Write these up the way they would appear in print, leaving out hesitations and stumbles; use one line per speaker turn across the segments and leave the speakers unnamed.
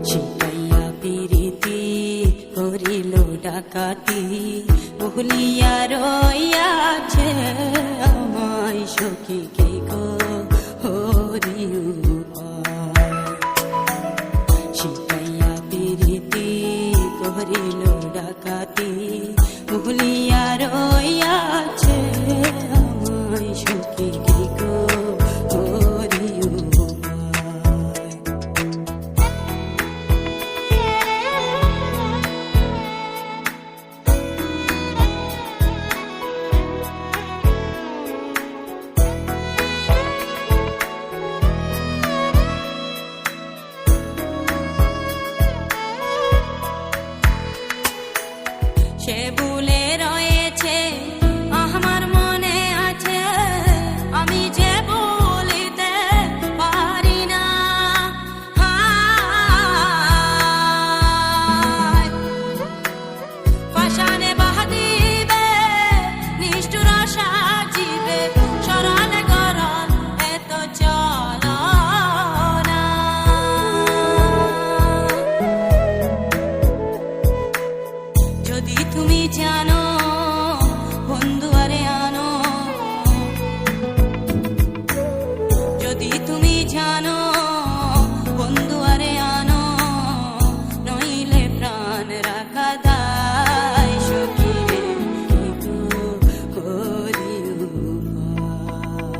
শিখাইয়া পিরিতি করিল ডাকাতি ভুলিয়া রইয়াছে আমায় সখী কে গো হরি উপায়। শিখাইয়া পিরিতি করিল ডাকাতি ভুলিয়া রইয়াছে আমায় সখী কে গো হরি উপায়। সে ভুলে রয়েছে আমার মনে আছে আমি যে বলিতে পারি না। পাষাণে বাঁধিবে নিষ্ঠুর সাজিবে সরল গরল এত চলনা। যদি তুমি জানো বন্ধু আরে আনো, যদি তুমি জানো বন্ধু আরে আনো, নইলে প্রাণ রাখা দায় সখী রে কি গো হরি উপায়।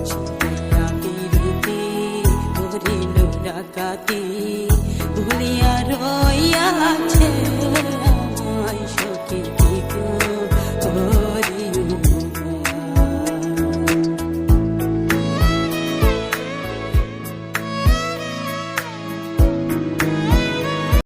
শিখাইয়া পিরিতি করিল ডাকাতি ভুলিয়া রইয়াছে